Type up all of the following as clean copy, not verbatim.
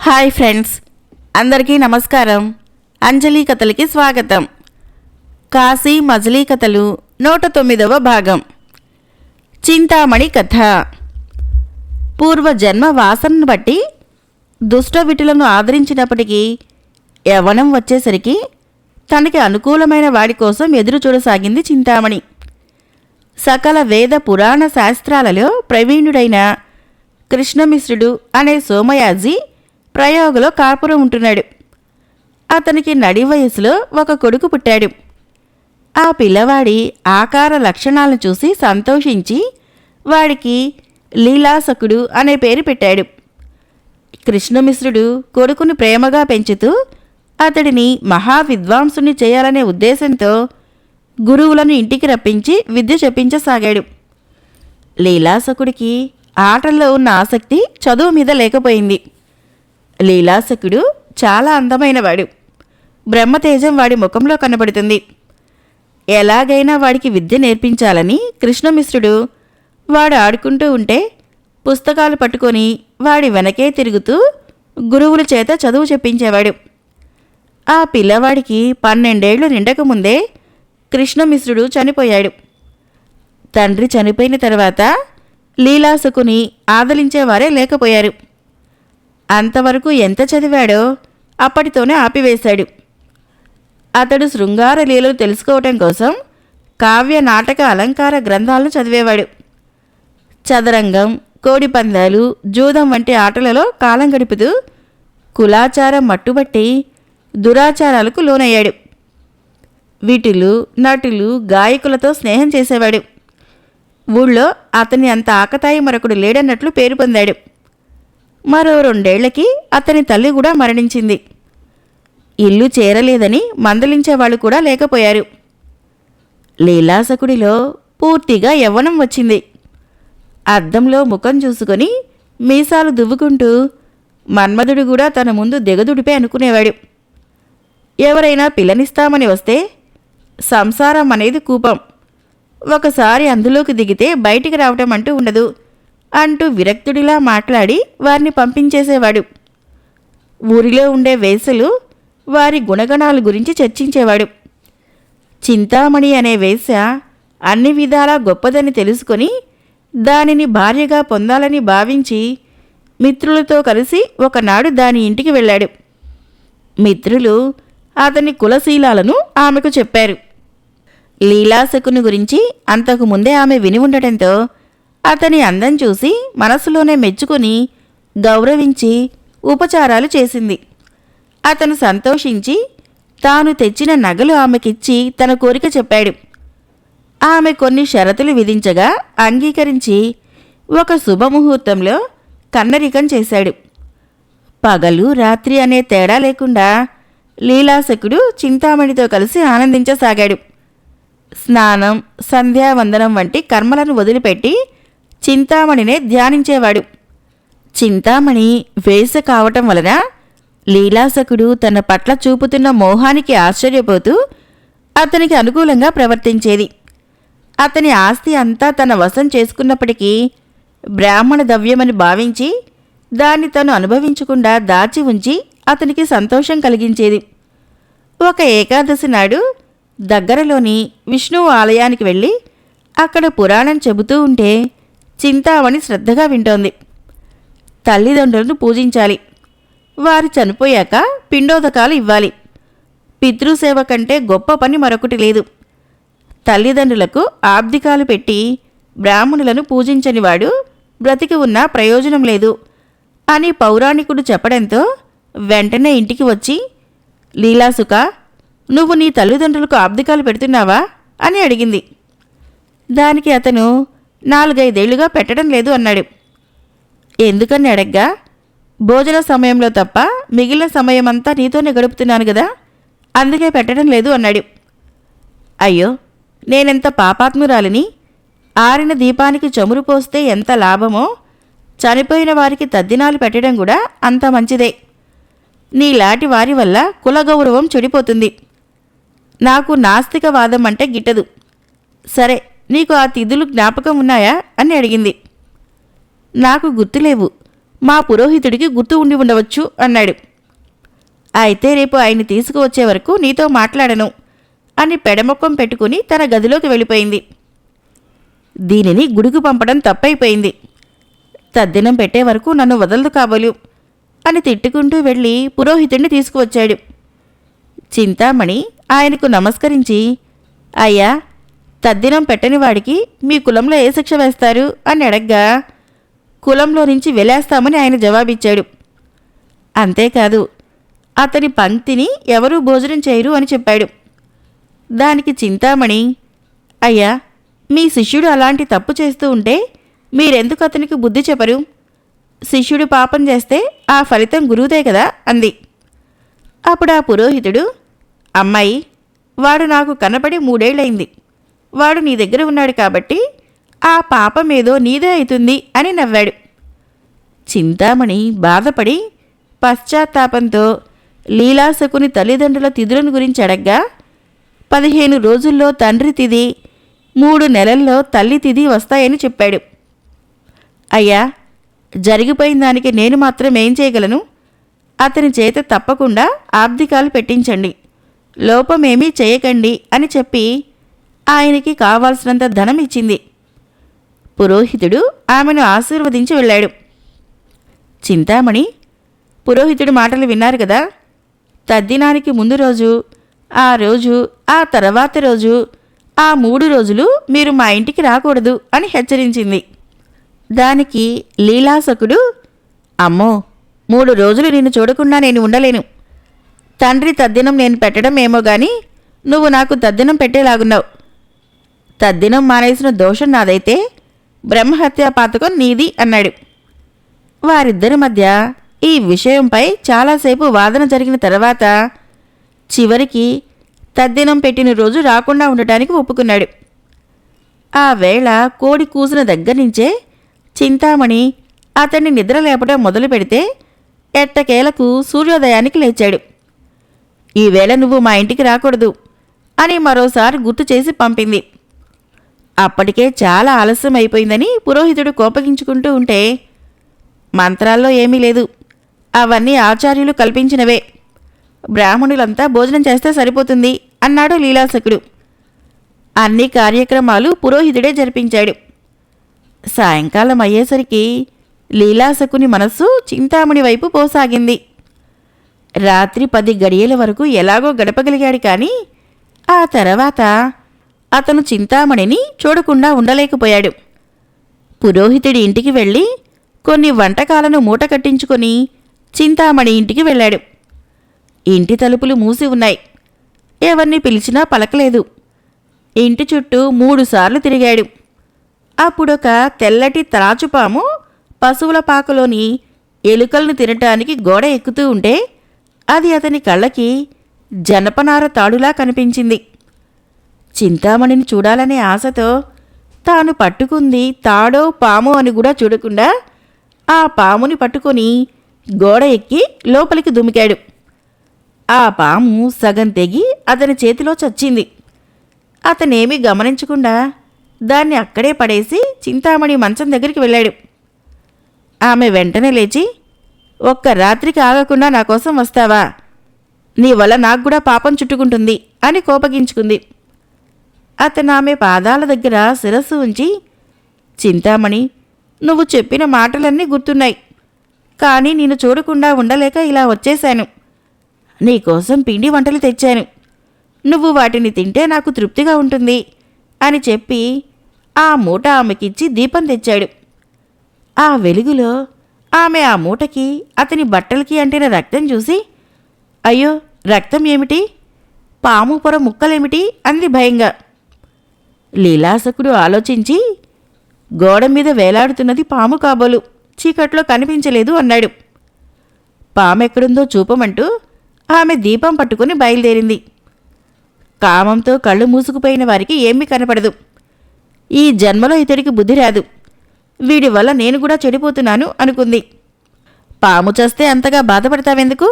Hi friends, అందరికీ నమస్కారం. అంజలి కథలకి స్వాగతం. కాశీ మజిలీ కథలు 109వ భాగం. చింతామణి కథ. పూర్వజన్మ వాసనను బట్టి దుష్ట విటులను ఆదరించినప్పటికీ యవ్వనం వచ్చేసరికి తనకి అనుకూలమైన వాడి కోసం ఎదురు చూడసాగింది చింతామణి. సకల వేద పురాణ శాస్త్రాలలో ప్రవీణుడైన కృష్ణమిశ్రుడు అనే సోమయాజి ప్రయోగలో కాపురం ఉంటున్నాడు. అతనికి నడి వయసులో ఒక కొడుకు పుట్టాడు. ఆ పిల్లవాడి ఆకార లక్షణాలను చూసి సంతోషించి వాడికి లీలాసకుడు అనే పేరు పెట్టాడు. కృష్ణమిశ్రుడు కొడుకుని ప్రేమగా పెంచుతూ అతడిని మహావిద్వాంసుని చేయాలనే ఉద్దేశంతో గురువులను ఇంటికి రప్పించి విద్య చెప్పించసాగాడు. లీలాసకుడికి ఆటల్లో ఉన్న ఆసక్తి చదువు మీద లేకపోయింది. లీలాసకుడు చాలా అందమైనవాడు. బ్రహ్మతేజం వాడి ముఖంలో కనబడుతుంది. ఎలాగైనా వాడికి విద్య నేర్పించాలని కృష్ణమిశ్రుడు వాడు ఆడుకుంటూ ఉంటే పుస్తకాలు పట్టుకొని వాడి వెనకే తిరుగుతూ గురువుల చేత చదువు చెప్పించేవాడు. ఆ పిల్లవాడికి 12 ఏళ్లు నిండకముందే కృష్ణమిశ్రుడు చనిపోయాడు. తండ్రి చనిపోయిన తర్వాత లీలాసకుని ఆదరించేవారే లేకపోయారు. అంతవరకు ఎంత చదివాడో అప్పటితోనే ఆపివేశాడు. అతడు శృంగార లీలలు తెలుసుకోవటం కోసం కావ్య నాటక అలంకార గ్రంథాలను చదివేవాడు. చదరంగం, కోడిపందాలు, జూదం వంటి ఆటలలో కాలం గడుపుతూ కులాచారం మట్టుబట్టి దురాచారాలకు లోనయ్యాడు. వీటిలు, నటులు, గాయకులతో స్నేహం చేసేవాడు. ఊళ్ళో అతని అంత ఆకతాయి మరొకడు లేడన్నట్లు పేరు పొందాడు. మరో 2 ఏళ్లకి అతని తల్లి కూడా మరణించింది. ఇల్లు చేరలేదని మందలించేవాళ్ళు కూడా లేకపోయారు. లీలాసకుడిలో పూర్తిగా యవ్వనం వచ్చింది. అద్దంలో ముఖం చూసుకొని మీసాలు దువ్వుకుంటూ మన్మధుడు కూడా తన ముందు దిగదుడిపే అనుకునేవాడు. ఎవరైనా పిల్లనిస్తామని వస్తే సంసారం అనేది కూపం, ఒకసారి అందులోకి దిగితే బయటికి రావటం అంటూ ఉండదు అంటూ విరక్తుడిలా మాట్లాడి వారిని పంపించేసేవాడు. ఊరిలో ఉండే వేశ్యలు వారి గుణగణాల గురించి చర్చించేవాడు. చింతామణి అనే వేశ్య అన్ని విధాలా గొప్పదని తెలుసుకొని దానిని భార్యగా పొందాలని భావించి మిత్రులతో కలిసి ఒకనాడు దాని ఇంటికి వెళ్ళాడు. మిత్రులు అతని కులశీలాలను ఆమెకు చెప్పారు. లీలాసకుని గురించి అంతకుముందే ఆమె విని ఉండటంతో అతని అందం చూసి మనసులోనే మెచ్చుకొని గౌరవించి ఉపచారాలు చేసింది. అతను సంతోషించి తాను తెచ్చిన నగలు ఆమెకిచ్చి తన కోరిక చెప్పాడు. ఆమె కొన్ని షరతులు విధించగా అంగీకరించి ఒక శుభముహూర్తంలో కన్నరికం చేశాడు. పగలు రాత్రి అనే తేడా లేకుండా లీలాసకుడు చింతామణితో కలిసి ఆనందించసాగాడు. స్నానం, సంధ్యావందనం వంటి కర్మలను వదిలిపెట్టి చింతామణినే ధ్యానించేవాడు. చింతామణి వేశ్య కావటం వలన లీలాసకుడు తన పట్ల చూపుతున్న మోహానికి ఆశ్చర్యపోతూ అతనికి అనుకూలంగా ప్రవర్తించేది. అతని ఆస్తి అంతా తన వశం చేసుకున్నప్పటికీ బ్రాహ్మణ ద్రవ్యమని భావించి దాన్ని తను అనుభవించకుండా దాచి ఉంచి అతనికి సంతోషం కలిగించేది. ఒక ఏకాదశి నాడు దగ్గరలోని విష్ణువు ఆలయానికి వెళ్ళి అక్కడ పురాణం చెబుతూ ఉంటే చింతామణి శ్రద్ధగా వింటోంది. తల్లిదండ్రులను పూజించాలి, వారు చనిపోయాక పిండోదకాలు ఇవ్వాలి. పితృసేవ కంటే గొప్ప పని మరొకటి లేదు. తల్లిదండ్రులకు ఆబ్దికాలు పెట్టి బ్రాహ్మణులను పూజించని వాడు బ్రతికి ఉన్నా ప్రయోజనం లేదు అని పౌరాణికుడు చెప్పడంతో వెంటనే ఇంటికి వచ్చి, లీలాసుక, నువ్వు నీ తల్లిదండ్రులకు ఆబ్దికాలు పెడుతున్నావా అని అడిగింది. దానికి అతను 4-5 ఏళ్లుగా పెట్టడం లేదు అన్నాడు. ఎందుకని అడగ్గా, భోజన సమయంలో తప్ప మిగిలిన సమయమంతా నీతోనే గడుపుతున్నాను కదా, అందుకే పెట్టడం లేదు అన్నాడు. అయ్యో, నేనెంత పాపాత్మురాలిని! ఆరిన దీపానికి చమురు పోస్తే ఎంత లాభమో చనిపోయిన వారికి తద్దినాలు పెట్టడం కూడా అంత మంచిదే. నీలాంటి వారి వల్ల కులగౌరవం చెడిపోతుంది. నాకు నాస్తికవాదం అంటే గిట్టదు. సరే, నీకు ఆ తిథులు జ్ఞాపకం ఉన్నాయా అని అడిగింది. నాకు గుర్తులేవు, మా పురోహితుడికి గుర్తు ఉండి ఉండవచ్చు అన్నాడు. అయితే రేపు ఆయన్ని తీసుకువచ్చే వరకు నీతో మాట్లాడను అని పెడమొక్కం పెట్టుకుని తన గదిలోకి వెళ్ళిపోయింది. దీనిని గుడికి పంపడం తప్పైపోయింది. తద్దినం పెట్టే వరకు నన్ను వదలదు కాబోలు అని తిట్టుకుంటూ వెళ్ళి పురోహితుడిని తీసుకువచ్చాడు. చింతామణి ఆయనకు నమస్కరించి, అయ్యా, తద్దినం పెట్టని వాడికి మీ కులంలో ఏ శిక్ష వేస్తారు అని అడగ్గా కులంలో నుంచి వెలేస్తామని ఆయన జవాబిచ్చాడు. అంతేకాదు, అతని పంక్తిని ఎవరూ భోజనం చేయరు అని చెప్పాడు. దానికి చింతామణి, అయ్యా, మీ శిష్యుడు అలాంటి తప్పు చేస్తూ ఉంటే మీరెందుకు అతనికి బుద్ధి చెప్పరు? శిష్యుడు పాపం చేస్తే ఆ ఫలితం గురువుదే కదా అంది. అప్పుడు ఆ పురోహితుడు, అమ్మాయి, వాడు నాకు కనపడి 3 ఏళ్లయింది. వాడు నీ దగ్గర ఉన్నాడు కాబట్టి ఆ పాపమేదో నీదే అవుతుంది అని నవ్వాడు. చింతామణి బాధపడి పశ్చాత్తాపంతో లీలాసకుని తల్లిదండ్రుల తిథులను గురించి అడగ్గా 15 రోజుల్లో తండ్రి తిథి, 3 నెలల్లో తల్లి తిథి వస్తాయని చెప్పాడు. అయ్యా, జరిగిపోయిన దానికి నేను మాత్రం ఏం చేయగలను? అతని చేత తప్పకుండా ఆబ్దికాలు పెట్టించండి, లోపమేమీ చేయకండి అని చెప్పి ఆయనకి కావాల్సినంత ధనం ఇచ్చింది. పురోహితుడు ఆమెను ఆశీర్వదించి వెళ్ళాడు. చింతామణి, పురోహితుడి మాటలు విన్నారు కదా. తద్దినానికి ముందు రోజు, ఆ రోజు, ఆ తర్వాత రోజు, ఆ 3 రోజులు మీరు మా ఇంటికి రాకూడదు అని హెచ్చరించింది. దానికి లీలాసకుడు, అమ్మో, 3 రోజులు నిన్ను చూడకుండా నేను ఉండలేను. తండ్రి తద్దినం నేను పెట్టడం ఏమో గాని నువ్వు నాకు తద్దినం పెట్టేలాగున్నావు. తద్దినం మానేసిన దోషం నాదైతే బ్రహ్మహత్యా పాతకం నీది అన్నాడు. వారిద్దరి మధ్య ఈ విషయంపై చాలాసేపు వాదన జరిగిన తర్వాత చివరికి తద్దినం పెట్టిన రోజు రాకుండా ఉండటానికి ఒప్పుకున్నాడు. ఆ వేళ కోడి కూసిన దగ్గర్నుంచే చింతామణి అతన్ని నిద్రలేపడం మొదలు పెడితే ఎట్టకేలకు సూర్యోదయానికి లేచాడు. ఈవేళ నువ్వు మా ఇంటికి రాకూడదు అని మరోసారి గుర్తు చేసి పంపింది. అప్పటికే చాలా ఆలస్యం అయిపోయిందని పురోహితుడు కోపగించుకుంటూ ఉంటే, మంత్రాల్లో ఏమీ లేదు, అవన్నీ ఆచార్యులు కల్పించినవే, బ్రాహ్మణులంతా భోజనం చేస్తే సరిపోతుంది అన్నాడు లీలాసకుడు. అన్ని కార్యక్రమాలు పురోహితుడే జరిపించాడు. సాయంకాలం అయ్యేసరికి లీలాసకుని మనస్సు చింతామణి వైపు పోసాగింది. రాత్రి 10 గడియల వరకు ఎలాగో గడపగలిగాడు కానీ ఆ తర్వాత అతను చింతామణిని చూడకుండా ఉండలేకపోయాడు. పురోహితుడి ఇంటికి వెళ్ళి కొన్ని వంటకాలను మూట కట్టించుకొని చింతామణి ఇంటికి వెళ్ళాడు. ఇంటి తలుపులు మూసి ఉన్నాయి. ఎవరిని పిలిచినా పలకలేదు. ఇంటి చుట్టూ 3 సార్లు తిరిగాడు. అప్పుడొక తెల్లటి త్రాచుపాము పశువుల పాకలోని ఎలుకలను తినటానికి గోడ ఎక్కుతూ ఉంటే అది అతని కళ్ళకి జనపనార తాడులా కనిపించింది. చింతామణిని చూడాలనే ఆశతో తాను పట్టుకుంది తాడో పామో అని కూడా చూడకుండా ఆ పాముని పట్టుకొని గోడ ఎక్కి లోపలికి దుమికాడు. ఆ పాము సగం తెగి అతని చేతిలో చచ్చింది. అతనేమీ గమనించకుండా దాన్ని అక్కడే పడేసి చింతామణి మంచం దగ్గరికి వెళ్ళాడు. ఆమె వెంటనే లేచి, ఒక్క రాత్రికి ఆగకుండా నా కోసం వస్తావా? నీ వల్ల నాకు కూడా పాపం చుట్టుకుంటుంది అని కోపగించుకుంది. అతను ఆమె పాదాల దగ్గర శిరస్సు ఉంచి, చింతామణి, నువ్వు చెప్పిన మాటలన్నీ గుర్తున్నాయి, కానీ నిన్ను చూడకుండా ఉండలేక ఇలా వచ్చేశాను. నీకోసం పిండి వంటలు తెచ్చాను, నువ్వు వాటిని తింటే నాకు తృప్తిగా ఉంటుంది అని చెప్పి ఆ మూట ఆమెకిచ్చి దీపం తెచ్చాడు. ఆ వెలుగులో ఆమె ఆ మూటకి అతని బట్టలకి అంటిన రక్తం చూసి, అయ్యో, రక్తం ఏమిటి? పాము పొర ముక్కలేమిటి అంది భయంగా. లీలాసకుడు ఆలోచించి, గోడ మీద వేలాడుతున్నది పాము కాబోలు, చీకట్లో కనిపించలేదు అన్నాడు. పామెక్కడుందో చూపమంటూ ఆమె దీపం పట్టుకుని బయలుదేరింది. కామంతో కళ్ళు మూసుకుపోయిన వారికి ఏమీ కనపడదు. ఈ జన్మలో ఇతడికి బుద్ధి రాదు, వీడి వల్ల నేను కూడా చెడిపోతున్నాను అనుకుంది. పాము చేస్తే అంతగా బాధపడతావెందుకు?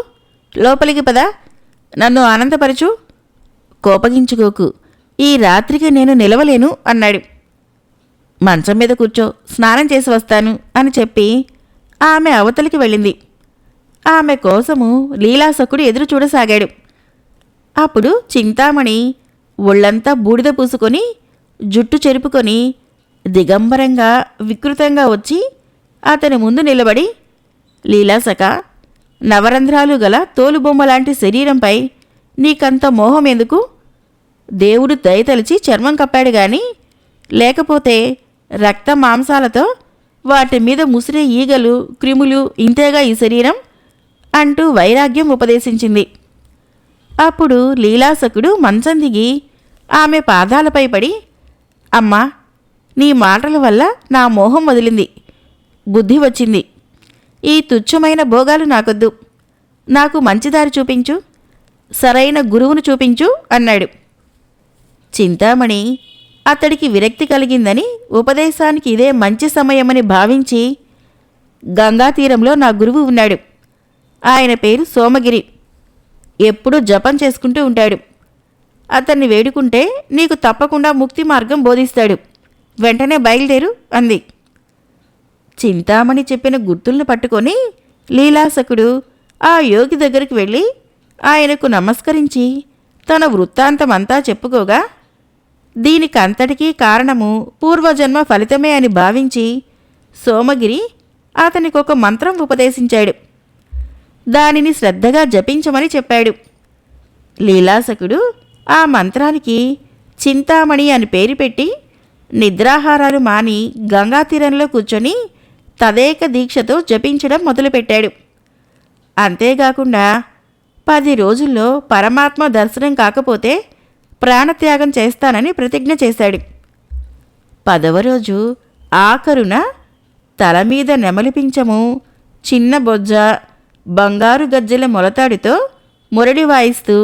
లోపలికి పద, నన్ను ఆనందపరచు. కోపగించుకోకు, ఈ రాత్రికి నేను నిలవలేను అన్నాడు. మంచం మీద కూర్చో, స్నానం చేసి వస్తాను అని చెప్పి ఆమె అవతలికి వెళ్ళింది. ఆమె కోసము లీలాసకుడు ఎదురు చూడసాగాడు. అప్పుడు చింతామణి ఒళ్ళంతా బూడిద పూసుకొని జుట్టు చెరుపుకొని దిగంబరంగా వికృతంగా వచ్చి అతని ముందు నిలబడి, లీలాసక, నవరంధ్రాలు గల తోలుబొమ్మలాంటి శరీరంపై నీకంత మోహం ఎందుకు? దేవుడు దయతలిచి చర్మం కప్పాడు గాని, లేకపోతే రక్త మాంసాలతో వాటి మీద ముసిరే ఈగలు క్రిములు ఇంతేగా ఈ శరీరం అంటూ వైరాగ్యం ఉపదేశించింది. అప్పుడు లీలాసకుడు మంచం దిగి ఆమె పాదాలపై పడి, అమ్మా, నీ మాటల వల్ల నా మోహం వదిలింది, బుద్ధి వచ్చింది. ఈ తుచ్చమైన భోగాలు నాకొద్దు, నాకు మంచిదారి చూపించు, సరైన గురువును చూపించు అన్నాడు. చింతామణి అతడికి విరక్తి కలిగిందని, ఉపదేశానికి ఇదే మంచి సమయమని భావించి, గంగా తీరంలో నా గురువు ఉన్నాడు. ఆయన పేరు సోమగిరి. ఎప్పుడూ జపం చేసుకుంటూ ఉంటాడు. అతన్ని వేడుకుంటే నీకు తప్పకుండా ముక్తి మార్గం బోధిస్తాడు. వెంటనే బయలుదేరు అంది. చింతామణి చెప్పిన గుర్తులను పట్టుకొని లీలాసకుడు ఆ యోగి దగ్గరికి వెళ్ళి ఆయనకు నమస్కరించి తన వృత్తాంతమంతా చెప్పుకోగా, దీనికంతటికీ కారణము పూర్వజన్మ ఫలితమే అని భావించి సోమగిరి అతనికొక మంత్రం ఉపదేశించాడు. దానిని శ్రద్ధగా జపించమని చెప్పాడు. లీలాసకుడు ఆ మంత్రానికి చింతామణి అని పేరు పెట్టి నిద్రాహారాలు మాని గంగా తీరంలో కూర్చొని తదేక దీక్షతో జపించడం మొదలుపెట్టాడు. అంతేకాకుండా 10 రోజుల్లో పరమాత్మ దర్శనం కాకపోతే ప్రాణత్యాగం చేస్తానని ప్రతిజ్ఞ చేశాడు. 10వ రోజు ఆఖరున తల మీద నెమలిపించము, చిన్న బొజ్జ, బంగారు గజ్జెల మొలతాడితో మురడి వాయిస్తూ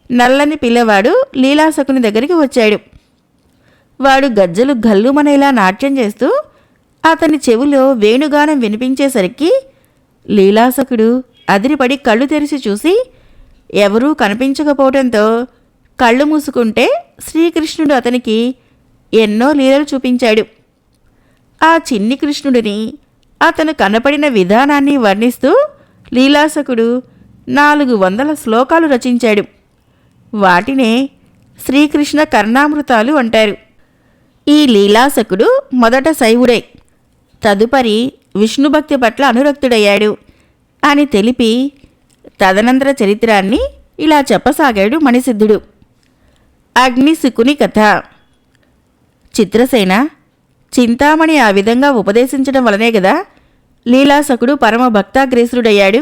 నల్లని పిల్లవాడు లీలాసకుని దగ్గరికి వచ్చాడు. వాడు గజ్జలు గల్లుమనేలా నాట్యం చేస్తూ అతని చెవిలో వేణుగానం వినిపించేసరికి లీలాసకుడు అదిరిపడి కళ్ళు తెరిచి చూసి ఎవరూ కనిపించకపోవడంతో కళ్ళు మూసుకుంటే శ్రీకృష్ణుడు అతనికి ఎన్నో లీలలు చూపించాడు. ఆ చిన్ని కృష్ణుడిని, అతను కనపడిన విధానాన్ని వర్ణిస్తూ లీలాసకుడు 400 శ్లోకాలు రచించాడు. వాటినే శ్రీకృష్ణ కర్ణామృతాలు అంటారు. ఈ లీలాసకుడు మొదట శైవుడై తదుపరి విష్ణుభక్తి పట్ల అనురక్తుడయ్యాడు అని తెలిపి తదనంతర చరిత్రాన్ని ఇలా చెప్పసాగాడు మణిసిద్ధుడు. అగ్నిశుకుని కథ. చిత్రసేన, చింతామణి ఆ విధంగా ఉపదేశించడం వలనే గదా లీలాసకుడు పరమ భక్తాగ్రేసుడయ్యాడు.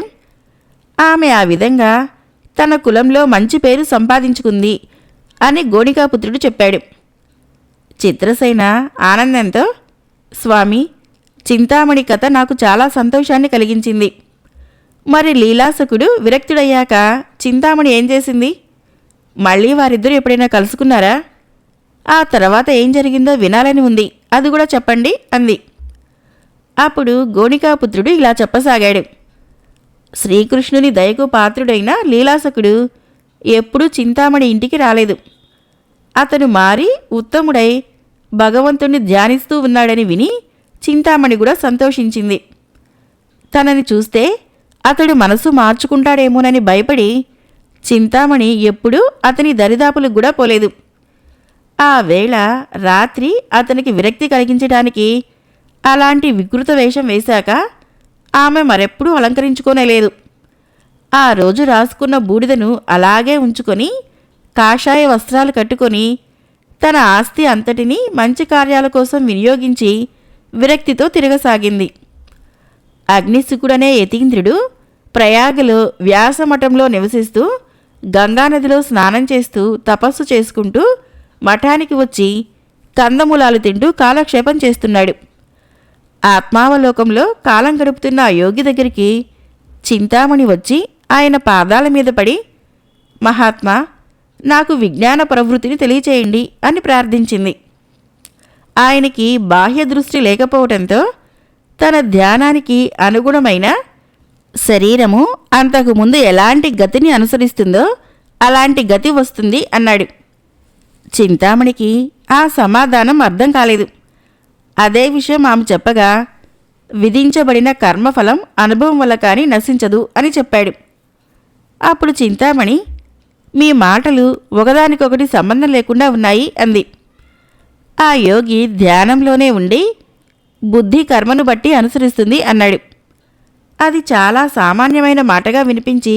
ఆమె ఆ విధంగా తన కులంలో మంచి పేరు సంపాదించుకుంది అని గోణికాపుత్రుడు చెప్పాడు. చిత్రసేన ఆనందంతో, స్వామి, చింతామణి కథ నాకు చాలా సంతోషాన్ని కలిగించింది. మరి లీలాసకుడు విరక్తుడయ్యాక చింతామణి ఏం చేసింది? మళ్ళీ వారిద్దరూ ఎప్పుడైనా కలుసుకున్నారా? ఆ తర్వాత ఏం జరిగిందో వినాలని ఉంది, అది కూడా చెప్పండి అంది. అప్పుడు గోణికాపుత్రుడు ఇలా చెప్పసాగాడు. శ్రీకృష్ణుని దయకు పాత్రుడైన లీలాసకుడు ఎప్పుడూ చింతామణి ఇంటికి రాలేదు. అతను మారి ఉత్తముడై భగవంతుణ్ణి ధ్యానిస్తూ ఉన్నాడని విని చింతామణి కూడా సంతోషించింది. తనని చూస్తే అతడు మనసు మార్చుకుంటాడేమోనని భయపడి చింతామణి ఎప్పుడూ అతని దరిదాపులకు కూడా పోలేదు. ఆ వేళ రాత్రి అతనికి విరక్తి కలిగించడానికి అలాంటి వికృత వేషం వేశాక ఆమె మరెప్పుడూ అలంకరించుకోనేలేదు. ఆ రోజు రాసుకున్న బూడిదను అలాగే ఉంచుకొని కాషాయ వస్త్రాలు కట్టుకొని తన ఆస్తి అంతటినీ మంచి కార్యాల కోసం వినియోగించి విరక్తితో తిరగసాగింది. అగ్నిశుకుడనే యతీంద్రుడు ప్రయాగలో వ్యాసమఠంలో నివసిస్తూ గంగానదిలో స్నానం చేస్తూ తపస్సు చేసుకుంటూ మఠానికి వచ్చి కందమూలాలు తింటూ కాలక్షేపం చేస్తున్నాడు. ఆత్మావలోకంలో కాలం గడుపుతున్న ఆ యోగి దగ్గరికి చింతామణి వచ్చి ఆయన పాదాల మీద పడి, మహాత్మా, నాకు విజ్ఞాన ప్రవృత్తిని తెలియచేయండి అని ప్రార్థించింది. ఆయనకి బాహ్య దృష్టి లేకపోవడంతో తన ధ్యానానికి అనుగుణమైన శరీరము అంతకుముందు ఎలాంటి గతిని అనుసరిస్తుందో అలాంటి గతి వస్తుంది అన్నాడు. చింతామణికి ఆ సమాధానం అర్థం కాలేదు. అదే విషయం ఆమె చెప్పగా, విధించబడిన కర్మఫలం అనుభవం వల్ల కానీ నశించదు అని చెప్పాడు. అప్పుడు చింతామణి, మీ మాటలు ఒకదానికొకటి సంబంధం లేకుండా ఉన్నాయి అంది. ఆ యోగి ధ్యానంలోనే ఉండి బుద్ధి కర్మను బట్టి అనుసరిస్తుంది అన్నాడు. అది చాలా సామాన్యమైన మాటగా వినిపించి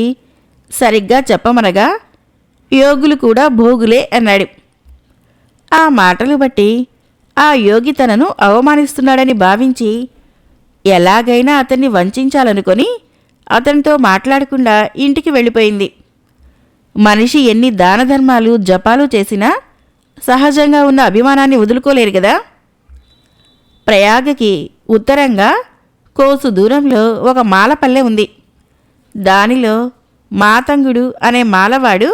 సరిగ్గా చెప్పమనగా యోగులు కూడా భోగులే అన్నాడు. ఆ మాటలు బట్టి ఆ యోగి తనను అవమానిస్తున్నాడని భావించి ఎలాగైనా అతన్ని వంచాలనుకొని అతనితో మాట్లాడకుండా ఇంటికి వెళ్ళిపోయింది. మనిషి ఎన్ని దానధర్మాలు జపాలు చేసినా సహజంగా ఉన్న అభిమానాన్ని వదులుకోలేరు కదా. ప్రయాగకి ఉత్తరంగా కోసు దూరంలో ఒక మాలపల్లె ఉంది. దానిలో మాతంగుడు అనే మాలవాడు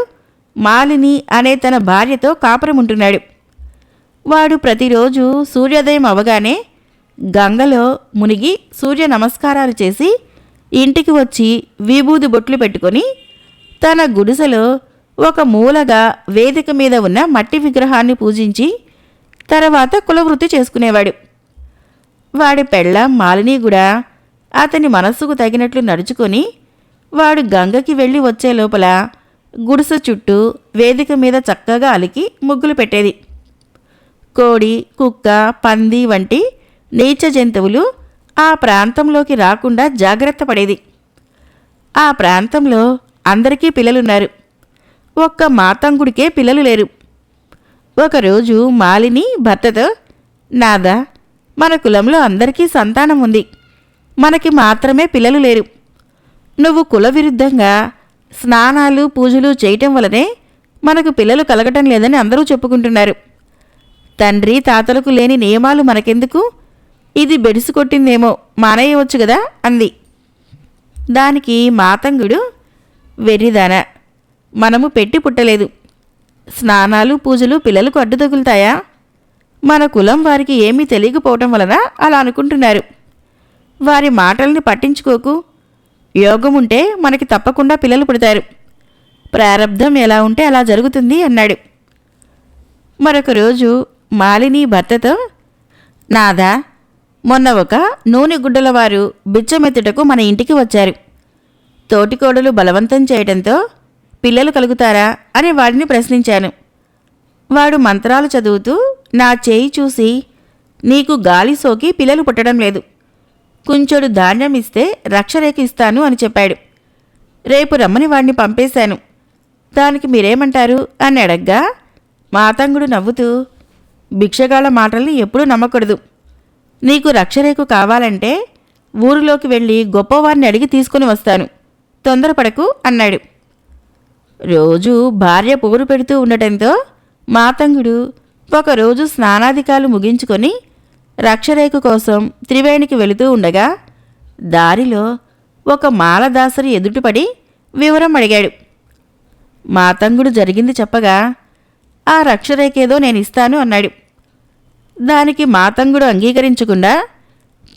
మాలిని అనే తన భార్యతో కాపురముంటున్నాడు. వాడు ప్రతిరోజు సూర్యోదయం అవగానే గంగలో మునిగి సూర్య నమస్కారాలు చేసి ఇంటికి వచ్చి విభూది బొట్లు పెట్టుకొని తన గుడిసెలో ఒక మూలగా వేదిక మీద ఉన్న మట్టి విగ్రహాన్ని పూజించి తర్వాత కులవృత్తి చేసుకునేవాడు. వాడి పెళ్ళాం మాలిని కూడా అతని మనస్సుకు తగినట్లు నడుచుకొని వాడు గంగకి వెళ్ళి వచ్చే లోపల గుడిసె చుట్టూ వేదిక మీద చక్కగా అలికి ముగ్గులు పెట్టేది. కోడి, కుక్క, పంది వంటి నీచ జంతువులు ఆ ప్రాంతంలోకి రాకుండా జాగ్రత్త పడేది. ఆ ప్రాంతంలో అందరికీ పిల్లలున్నారు. ఒక్క మాతంగుడికే పిల్లలు లేరు. ఒకరోజు మాలిని భర్తతో, నాదా, మన కులంలో అందరికీ సంతానం ఉంది, మనకి మాత్రమే పిల్లలు లేరు. నువ్వు కుల విరుద్ధంగా స్నానాలు పూజలు చేయటం వలనే మనకు పిల్లలు కలగటం లేదని అందరూ చెప్పుకుంటున్నారు. తండ్రి తాతలకు లేని నియమాలు మనకెందుకు, ఇది బెడిసి కొట్టిందేమో మానేయవచ్చు కదా అంది. దానికి మాతంగుడు, వెర్రిదాన, మనము పెట్టి పుట్టలేదు. స్నానాలు పూజలు పిల్లలకు అడ్డు తగులుతాయా? మన కులం వారికి ఏమీ తెలియకపోవటం వలన అలా అనుకుంటున్నారు. వారి మాటల్ని పట్టించుకోకు. యోగముంటే మనకి తప్పకుండా పిల్లలు పుడతారు. ప్రారబ్ధం ఎలా ఉంటే అలా జరుగుతుంది అన్నాడు. మరొక రోజు మాలిని భర్తతో, నాదా, మొన్న ఒక నూనె గుడ్డల వారు బిచ్చమెత్తుటకు మన ఇంటికి వచ్చారు. తోటికోడలు బలవంతం చేయడంతో పిల్లలు కలుగుతారా అని వాడిని ప్రశ్నించాను. వాడు మంత్రాలు చదువుతూ నా చేయి చూసి, నీకు గాలి సోకి పిల్లలు పుట్టడం లేదు, కుంచెడు ధాన్యం ఇస్తే రక్షరేఖ ఇస్తాను అని చెప్పాడు. రేపు రమ్మని వాడిని పంపేశాను. దానికి మీరేమంటారు అని అడగ్గా మాతంగుడు నవ్వుతూ, భిక్షగాళ్ళ మాటల్ని ఎప్పుడూ నమ్మకూడదు. నీకు రక్షరేఖ కావాలంటే ఊరిలోకి వెళ్ళి గొప్పవారిని అడిగి తీసుకుని వస్తాను, తొందరపడకు అన్నాడు. రోజూ భార్య పొగురు పెడుతూ ఉండటంతో మాతంగుడు ఒకరోజు స్నానాధికాలు ముగించుకొని రక్షరేఖ కోసం త్రివేణికి వెళుతూ ఉండగా దారిలో ఒక మాలదాసరి ఎదుటిపడి వివరం అడిగాడు. మాతంగుడు జరిగింది చెప్పగా, ఆ రక్షరేఖేదో నేనిస్తాను అన్నాడు. దానికి మాతంగుడు అంగీకరించకుండా,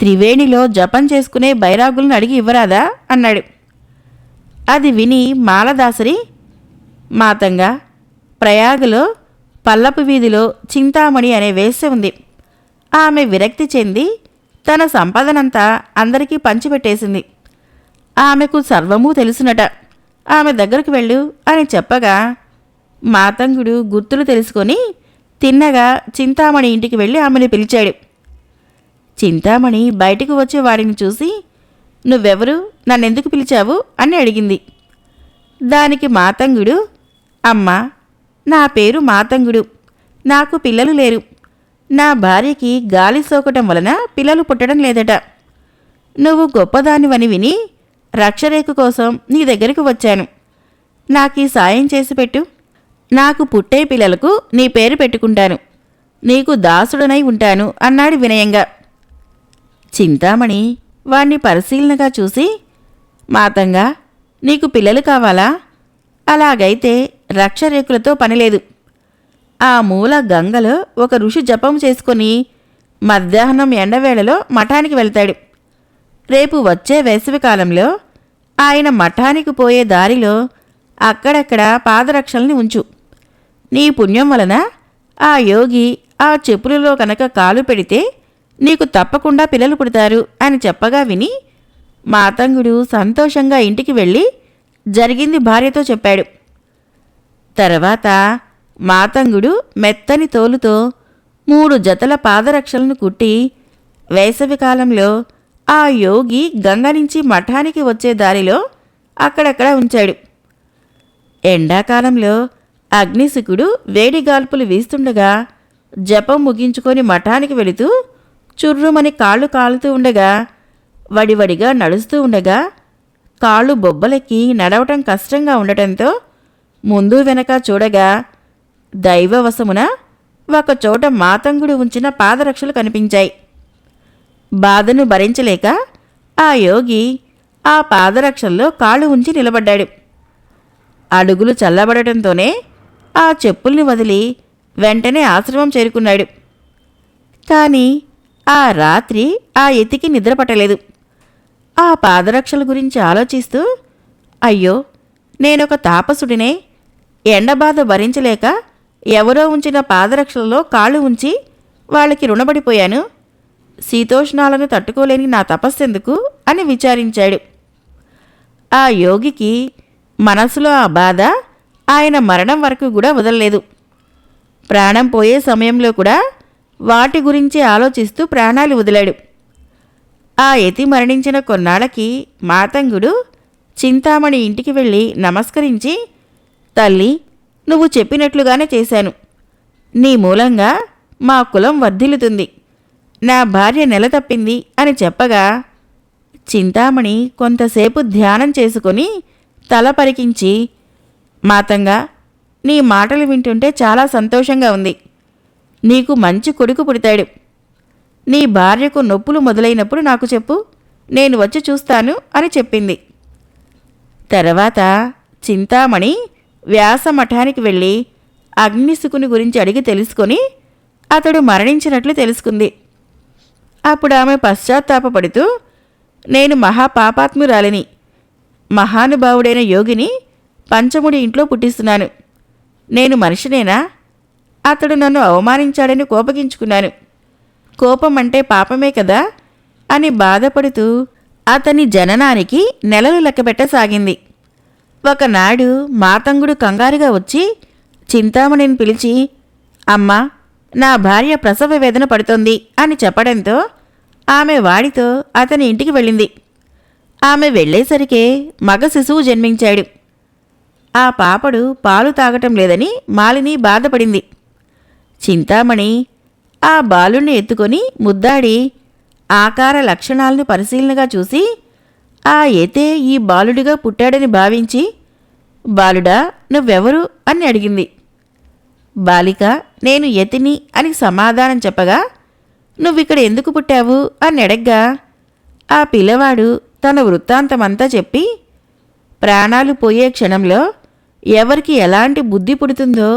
త్రివేణిలో జపం చేసుకునే బైరాగులను అడిగి ఇవ్వరాదా అన్నాడు. అది విని మాలదాసరి, మాతంగా, ప్రయాగలో పల్లపు వీధిలో చింతామణి అనే వేశ్య ఉంది. ఆమె విరక్తి చెంది తన సంపదనంతా అందరికీ పంచిపెట్టేసింది. ఆమెకు సర్వమూ తెలుసునట, ఆమె దగ్గరకు వెళ్ళు అని చెప్పగా మాతంగుడు గుర్తులు తెలుసుకొని తిన్నగా చింతామణి ఇంటికి వెళ్ళి ఆమెను పిలిచాడు. చింతామణి బయటికి వచ్చే వాడిని చూసి, నువ్వెవరు, నన్నెందుకు పిలిచావు అని అడిగింది. దానికి మాతంగుడు, అమ్మా, నా పేరు మాతంగుడు, నాకు పిల్లలు లేరు. నా భార్యకి గాలి సోకటం వలన పిల్లలు పుట్టడం లేదట. నువ్వు గొప్పదానివని విని రక్షరేఖ కోసం నీ దగ్గరికి వచ్చాను. నాకీ సాయం చేసి పెట్టు. నాకు పుట్టే పిల్లలకు నీ పేరు పెట్టుకుంటాను, నీకు దాసుడనై ఉంటాను అన్నాడు వినయంగా. చింతామణి వాణ్ణి పరిశీలనగా చూసి, మాతంగా, నీకు పిల్లలు కావాలా? అలాగైతే రక్షరేఖలతో పనిలేదు. ఆ మూల గంగలో ఒక ఋషి జపం చేసుకొని మధ్యాహ్నం ఎండవేళలో మఠానికి వెళ్తాడు. రేపు వచ్చే వేసవికాలంలో ఆయన మఠానికి పోయే దారిలో అక్కడక్కడ పాదరక్షల్ని ఉంచు. నీ పుణ్యం వలన ఆ యోగి ఆ చెప్పులలో కనుక కాలు పెడితే నీకు తప్పకుండా పిల్లలు పుడతారు అని చెప్పగా విని మాతంగుడు సంతోషంగా ఇంటికి వెళ్ళి జరిగింది భార్యతో చెప్పాడు. తర్వాత మాతంగుడు మెత్తని తోలుతో 3 జతల పాదరక్షలను కుట్టి వేసవికాలంలో ఆ యోగి గంగ నుంచి మఠానికి వచ్చే దారిలో అక్కడక్కడ ఉంచాడు. ఎండాకాలంలో అగ్నిశిఖుడు వేడిగాల్పులు వీస్తుండగా జపం ముగించుకొని మఠానికి వెళుతూ చుర్రుమని కాళ్ళు కాలుతూ ఉండగా వడివడిగా నడుస్తూ ఉండగా కాళ్ళు బొబ్బలెక్కి నడవటం కష్టంగా ఉండటంతో ముందు వెనక చూడగా దైవవశమున ఒకచోట మాతంగుడు ఉంచిన పాదరక్షలు కనిపించాయి. బాధను భరించలేక ఆ యోగి ఆ పాదరక్షల్లో కాళ్ళు ఉంచి నిలబడ్డాడు. అడుగులు చల్లబడటంతోనే ఆ చెప్పుల్ని వదిలి వెంటనే ఆశ్రమం చేరుకున్నాడు. కాని ఆ రాత్రి ఆ యతికి నిద్రపట్టలేదు. ఆ పాదరక్షల గురించి ఆలోచిస్తూ, అయ్యో, నేనొక తాపసుడినే, ఎండబాధ భరించలేక ఎవరో ఉంచిన పాదరక్షలలో కాళ్ళు ఉంచి వాళ్ళకి రుణపడిపోయాను. శీతోష్ణాలను తట్టుకోలేని నా తపస్సెందుకు అని విచారించాడు. ఆ యోగికి మనసులో ఆ బాధ ఆయన మరణం వరకు కూడా వదలలేదు. ప్రాణం పోయే సమయంలో కూడా వాటి గురించి ఆలోచిస్తూ ప్రాణాలు వదిలాడు. ఆ యతి మరణించిన కొన్నాళ్ళకి మాతంగుడు చింతామణి ఇంటికి వెళ్ళి నమస్కరించి, తల్లి, నువ్వు చెప్పినట్లుగానే చేశాను. నీ మూలంగా మా కులం వర్ధిల్లుతుంది. నా భార్య నెల తప్పింది అని చెప్పగా చింతామణి కొంతసేపు ధ్యానం చేసుకొని తల పరికించి, మాతంగా, నీ మాటలు వింటుంటే చాలా సంతోషంగా ఉంది. నీకు మంచి కొడుకు పుడతాడు. నీ భార్యకు నొప్పులు మొదలైనప్పుడు నాకు చెప్పు, నేను వచ్చి చూస్తాను అని చెప్పింది. తర్వాత చింతామణి వ్యాసమఠానికి వెళ్ళి అగ్నిశుకుని గురించి అడిగి తెలుసుకొని అతడు మరణించినట్లు తెలుసుకుంది. అప్పుడు ఆమె పశ్చాత్తాపపడుతూ, నేను మహాపాపాత్మురాలిని, మహానుభావుడైన యోగిని పంచముడి ఇంట్లో పుట్టిస్తున్నాను. నేను మనిషినేనా? అతడు నన్ను అవమానించాడని కోపగించుకున్నాను. కోపం అంటే పాపమే కదా అని బాధపడుతూ అతని జననానికి నెలలు లెక్కబెట్టసాగింది. ఒకనాడు మాతంగుడు కంగారుగా వచ్చి చింతామణిని పిలిచి, అమ్మా, నా భార్య ప్రసవ వేదన పడుతోంది అని చెప్పడంతో ఆమె వాడితో అతని ఇంటికి వెళ్ళింది. ఆమె వెళ్ళేసరికే మగ శిశువు జన్మించాడు. ఆ పాపడు పాలు తాగటం లేదని మాలిని బాధపడింది. చింతామణి ఆ బాలుణ్ణి ఎత్తుకొని ముద్దాడి ఆకార లక్షణాలను పరిశీలనగా చూసి ఆ యతే ఈ బాలుడిగా పుట్టాడని భావించి, బాలుడా, నువ్వెవరు అని అడిగింది. బాలిక, నేను యతిని అని సమాధానం చెప్పగా, నువ్విక్కడ ఎందుకు పుట్టావు అని అడగ్గా ఆ పిల్లవాడు తన వృత్తాంతమంతా చెప్పి, ప్రాణాలు పోయే క్షణంలో ఎవరికి ఎలాంటి బుద్ధి పుడుతుందో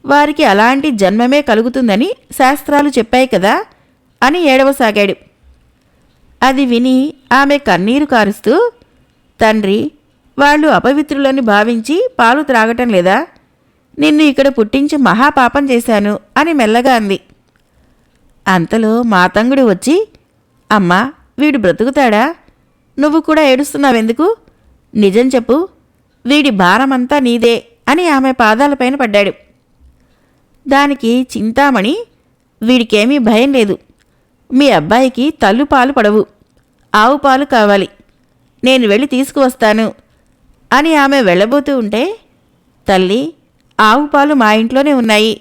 వారికి అలాంటి జన్మమే కలుగుతుందని శాస్త్రాలు చెప్పాయి కదా అని ఏడవసాగాడు. అది విని ఆమె కన్నీరు కారుస్తూ, తండ్రి, వాళ్ళు అపవిత్రులని భావించి పాలు త్రాగటం లేదా? నిన్ను ఇక్కడ పుట్టించి మహాపాపం చేశాను అని మెల్లగా అంది. అంతలో మాతంగుడు వచ్చి, అమ్మా, వీడు బ్రతుకుతాడా? నువ్వు కూడా ఏడుస్తున్నావెందుకు? నిజం చెప్పు, వీడి భారమంతా నీదే అని ఆమె పాదాలపైన పడ్డాడు. దానికి చింతామణి, వీడికేమీ భయం లేదు. మీ అబ్బాయికి తల్లు పాలు పడవు, ఆవు పాలు కావాలి, నేను వెళ్ళి తీసుకువస్తాను అని ఆమె వెళ్ళబోతూ ఉంటే, తల్లి, ఆవు పాలు మా ఇంట్లోనే ఉన్నాయి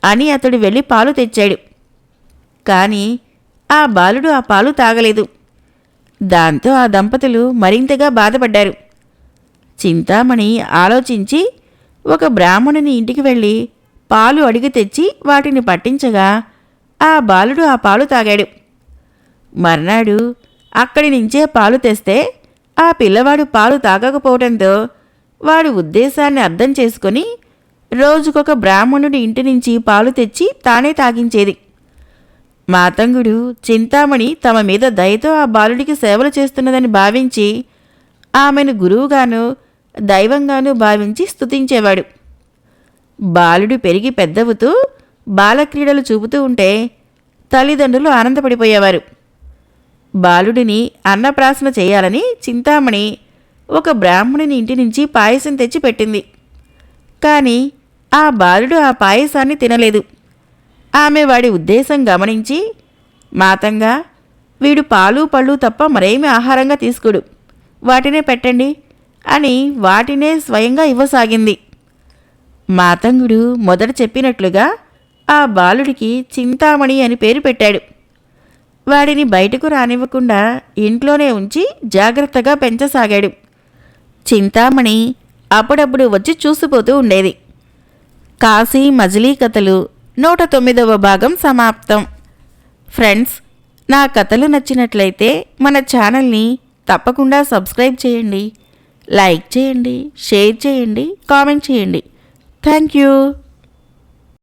అని అతడు వెళ్ళి పాలు తెచ్చాడు. కానీ ఆ బాలుడు ఆ పాలు తాగలేదు. దాంతో ఆ దంపతులు మరింతగా బాధపడ్డారు. చింతామణి ఆలోచించి ఒక బ్రాహ్మణుని ఇంటికి వెళ్ళి పాలు అడిగి తెచ్చి వాటిని పట్టించగా ఆ బాలుడు ఆ పాలు తాగాడు. మర్నాడు అక్కడి నుంచే పాలు తెస్తే ఆ పిల్లవాడు పాలు తాగకపోవడంతో వాడు ఉద్దేశాన్ని అర్థం చేసుకొని రోజుకొక బ్రాహ్మణుడి ఇంటి నుంచి పాలు తెచ్చి తానే తాగించేది. మాతంగుడు చింతామణి తమ మీద దయతో ఆ బాలుడికి సేవలు చేస్తున్నదని భావించి ఆమెను గురువుగాను దైవంగానూ భావించి స్తుతించేవాడు. బాలుడు పెరిగి పెద్దవుతూ బాలక్రీడలు చూపుతూ ఉంటే తల్లిదండ్రులు ఆనందపడిపోయేవారు. బాలుడిని అన్నప్రాసన చేయాలని చింతామణి ఒక బ్రాహ్మణుని ఇంటి నుంచి పాయసం తెచ్చి పెట్టింది. కానీ ఆ బాలుడు ఆ పాయసాన్ని తినలేదు. ఆమె వాడి ఉద్దేశం గమనించి, మాతంగా, వీడు పాలు పళ్ళు తప్ప మరేమీ ఆహారంగా తీసుకోడు, వాటినే పెట్టండి అని వాటినే స్వయంగా ఇవ్వసాగింది. మాతంగుడు మొదట చెప్పినట్లుగా ఆ బాలుడికి చింతామణి అని పేరు పెట్టాడు. వాడిని బయటకు రానివ్వకుండా ఇంట్లోనే ఉంచి జాగ్రత్తగా పెంచసాగాడు. చింతామణి అప్పుడప్పుడు వచ్చి చూసిపోతూ ఉండేది. కాశీ మజిలీ కథలు 109వ భాగం సమాప్తం. ఫ్రెండ్స్, నా కథలు నచ్చినట్లయితే మన ఛానల్ని తప్పకుండా సబ్స్క్రైబ్ చేయండి, లైక్ చేయండి, షేర్ చేయండి, కామెంట్ చేయండి. Thank you.